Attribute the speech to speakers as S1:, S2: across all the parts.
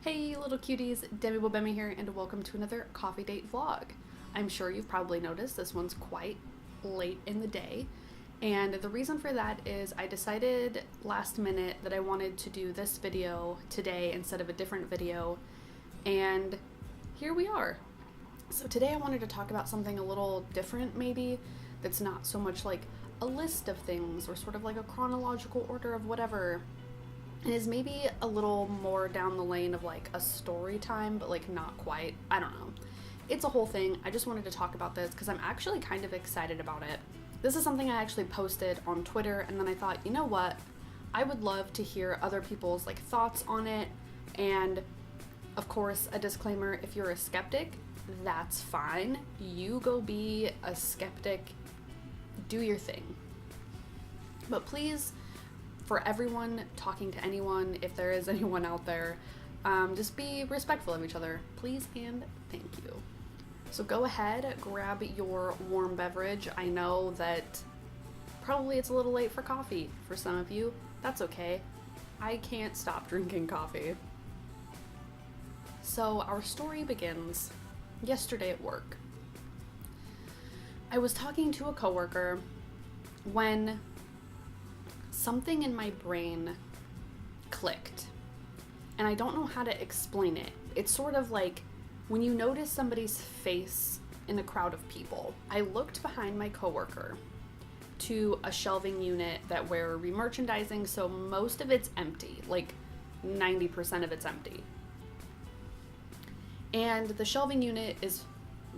S1: Hey little cuties, Bemi here, and welcome to another coffee date vlog. I'm sure you've probably noticed this one's quite late in the day, and the reason for that is I decided last minute that I wanted to do this video today instead of a different video, and here we are. So today I wanted to talk about something a little different maybe, that's not so much like a list of things or sort of like a chronological order of whatever. And is maybe a little more down the lane of like a story time, but like not quite. I don't know. It's a whole thing. I just wanted to talk about this because I'm actually kind of excited about it. This is something I actually posted on Twitter, and then I thought, you know what? I would love to hear other people's like thoughts on it. And of course, a disclaimer, if you're a skeptic, that's fine. You go be a skeptic. Do your thing. But please, for everyone talking to anyone, if there is anyone out there, just be respectful of each other, please and thank you. So go ahead, grab your warm beverage. I know that probably it's a little late for coffee for some of you. That's okay. I can't stop drinking coffee. So our story begins yesterday at work. I was talking to a coworker when something in my brain clicked, and I don't know how to explain it. It's sort of like when you notice somebody's face in a crowd of people. I looked behind my coworker to a shelving unit that we're remerchandising, so most of it's empty, like 90% of it's empty. And the shelving unit is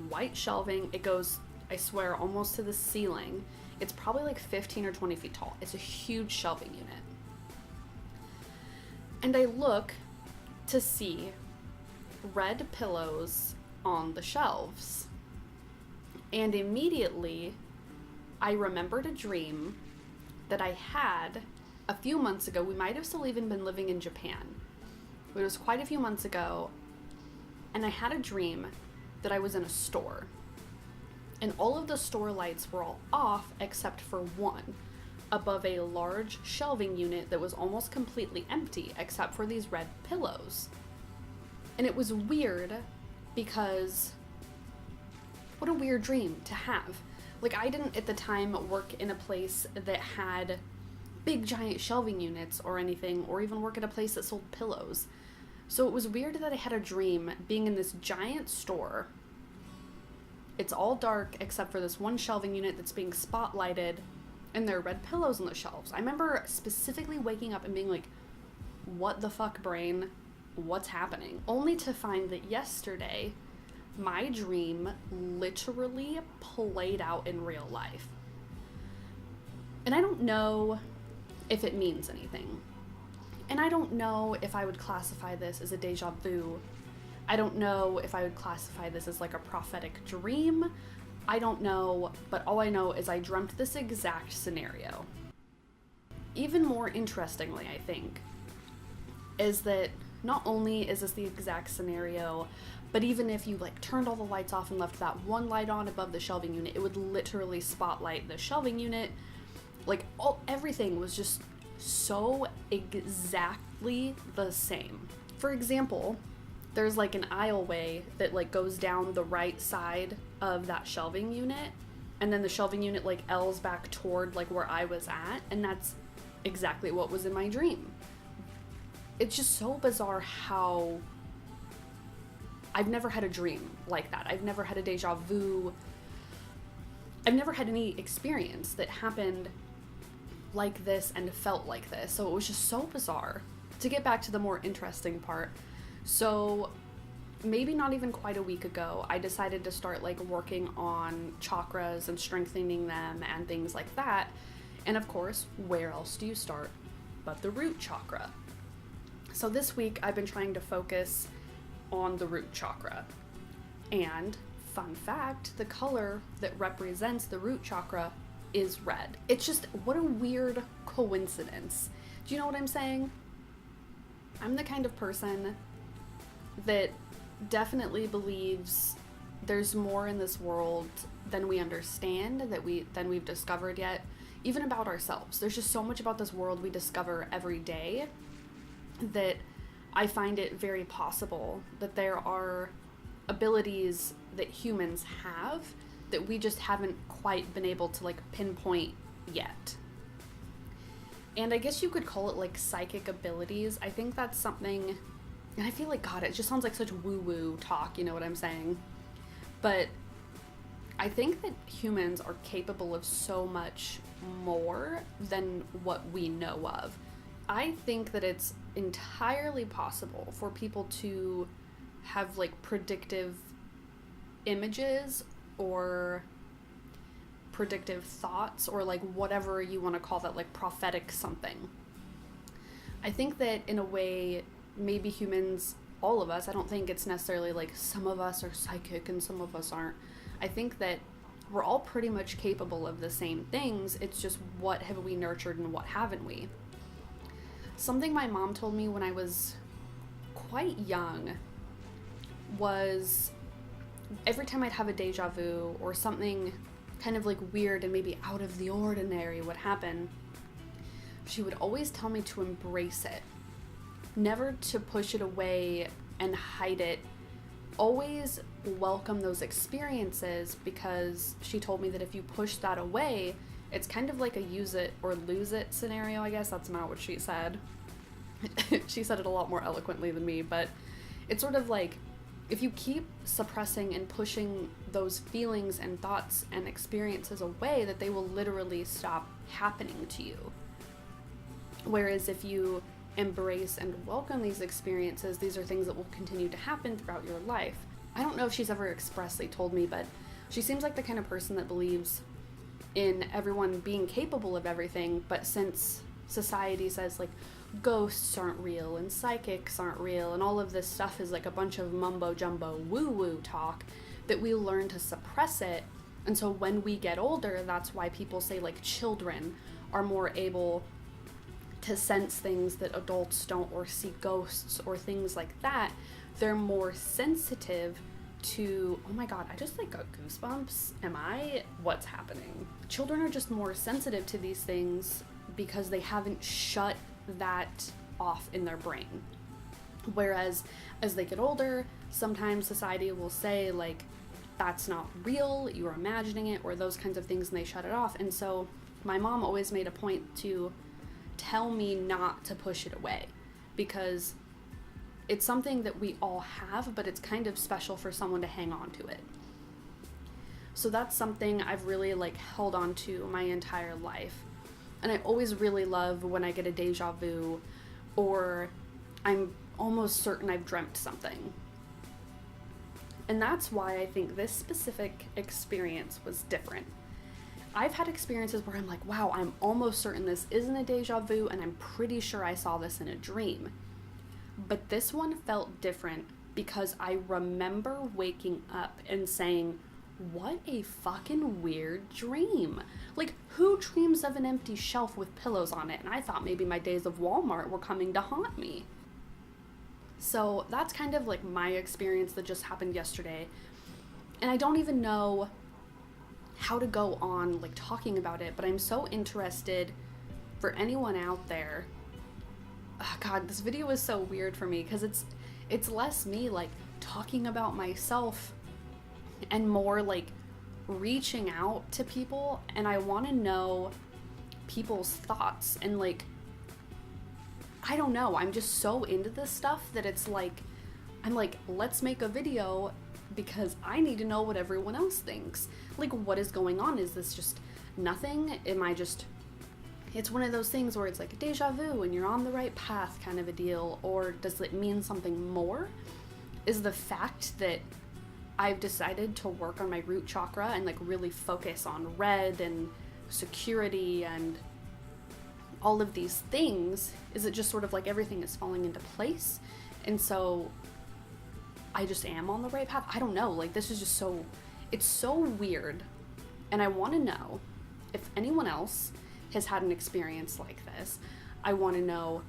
S1: white shelving. It goes, I swear, almost to the ceiling. It's probably like 15 or 20 feet tall. It's a huge shelving unit. And I look to see red pillows on the shelves. And immediately, I remembered a dream that I had a few months ago. We might have still even been living in Japan. It was quite a few months ago. And I had a dream that I was in a store. And all of the store lights were all off except for one, above a large shelving unit that was almost completely empty except for these red pillows. And it was weird because what a weird dream to have. Like, I didn't at the time work in a place that had big giant shelving units or anything, or even work at a place that sold pillows. So it was weird that I had a dream being in this giant store. It's all dark except for this one shelving unit that's being spotlighted, and there are red pillows on the shelves. I remember specifically waking up and being like, what the fuck, brain? What's happening? Only to find that yesterday, my dream literally played out in real life. And I don't know if it means anything. And I don't know if I would classify this as a deja vu. I don't know if I would classify this as like a prophetic dream. I don't know, but all I know is I dreamt this exact scenario. Even more interestingly, I think, is that not only is this the exact scenario, but even if you like turned all the lights off and left that one light on above the shelving unit, it would literally spotlight the shelving unit. Like everything was just so exactly the same. For example, there's like an aisleway that like goes down the right side of that shelving unit, and then the shelving unit like L's back toward like where I was at, and that's exactly what was in my dream. It's just so bizarre how I've never had a dream like that. I've never had a deja vu. I've never had any experience that happened like this and felt like this, so it was just so bizarre. To get back to the more interesting part, so maybe not even quite a week ago, I decided to start like working on chakras and strengthening them and things like that. And of course, where else do you start but the root chakra? So this week I've been trying to focus on the root chakra. And fun fact, the color that represents the root chakra is red. It's just, what a weird coincidence. Do you know what I'm saying? I'm the kind of person that definitely believes there's more in this world than we understand, than we've discovered yet, even about ourselves. There's just so much about this world we discover every day that I find it very possible that there are abilities that humans have that we just haven't quite been able to like pinpoint yet. And I guess you could call it like psychic abilities. I think that's something, and I feel like, God, it just sounds like such woo-woo talk, you know what I'm saying? But I think that humans are capable of so much more than what we know of. I think that it's entirely possible for people to have like predictive images or predictive thoughts, or like whatever you want to call that, like prophetic something. I think that in a way, maybe humans, all of us, I don't think it's necessarily like some of us are psychic and some of us aren't. I think that we're all pretty much capable of the same things. It's just what have we nurtured and what haven't we? Something my mom told me when I was quite young was every time I'd have a deja vu or something kind of like weird and maybe out of the ordinary would happen, she would always tell me to embrace it, never to push it away and hide it. Always welcome those experiences, because she told me that if you push that away, it's kind of like a use it or lose it scenario. I guess that's not what she said. She said it a lot more eloquently than me, but it's sort of like if you keep suppressing and pushing those feelings and thoughts and experiences away, that they will literally stop happening to you. Whereas if you embrace and welcome these experiences, these are things that will continue to happen throughout your life. I don't know if she's ever expressly told me, but she seems like the kind of person that believes in everyone being capable of everything, but since society says like ghosts aren't real and psychics aren't real and all of this stuff is like a bunch of mumbo jumbo woo-woo talk, that we learn to suppress it. And so when we get older, that's why people say like children are more able to sense things that adults don't, or see ghosts or things like that. They're more sensitive to, oh my God, I just like got goosebumps. What's happening? Children are just more sensitive to these things because they haven't shut that off in their brain. Whereas as they get older, sometimes society will say like, that's not real, you're imagining it, or those kinds of things, and they shut it off. And so my mom always made a point to tell me not to push it away, because it's something that we all have, but it's kind of special for someone to hang on to it. So that's something I've really like held on to my entire life. And I always really love when I get a deja vu, or I'm almost certain I've dreamt something. And that's why I think this specific experience was different. I've had experiences where I'm like, wow, I'm almost certain this isn't a deja vu, and I'm pretty sure I saw this in a dream. But this one felt different because I remember waking up and saying, what a fucking weird dream. Like, who dreams of an empty shelf with pillows on it? And I thought maybe my days of Walmart were coming to haunt me. So that's kind of like my experience that just happened yesterday. And I don't even know how to go on like talking about it, but I'm so interested for anyone out there. Oh God, this video is so weird for me because it's less me like talking about myself and more like reaching out to people, and I want to know people's thoughts. And like, I don't know, I'm just so into this stuff that it's like, I'm like, let's make a video because I need to know what everyone else thinks. Like, what is going on? Is this just nothing? Am I just, it's one of those things where it's like a deja vu and you're on the right path kind of a deal, or does it mean something more? Is the fact that I've decided to work on my root chakra and like really focus on red and security and all of these things, is it just sort of like everything is falling into place? And so I just am on the right path? I don't know. Like, this is just so, it's so weird. And I want to know if anyone else has had an experience like this. I want to know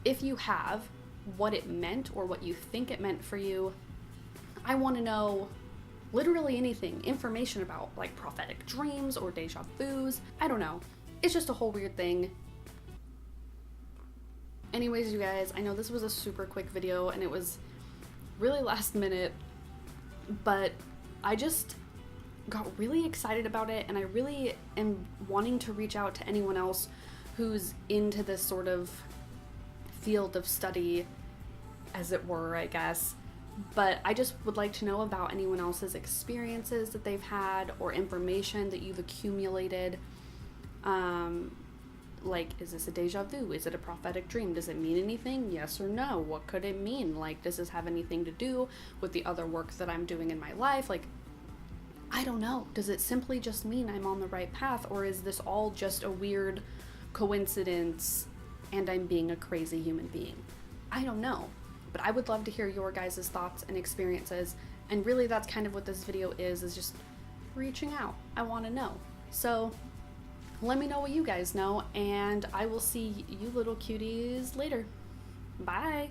S1: if you have, what it meant or what you think it meant for you. I want to know literally anything, information about like prophetic dreams or deja vus. I don't know. It's just a whole weird thing. anyways, you guys, I know this was a super quick video and it was really last minute, but I just got really excited about it, and I really am wanting to reach out to anyone else who's into this sort of field of study, as it were, I guess. But I just would like to know about anyone else's experiences that they've had or information that you've accumulated. Like, is this a deja vu? Is it a prophetic dream? Does it mean anything? Yes or no? What could it mean? Like, does this have anything to do with the other work that I'm doing in my life? Like, I don't know. Does it simply just mean I'm on the right path, or is this all just a weird coincidence and I'm being a crazy human being? I don't know. But I would love to hear your guys' thoughts and experiences, and really that's kind of what this video is just reaching out. I want to know. So let me know what you guys know, and I will see you little cuties later. Bye!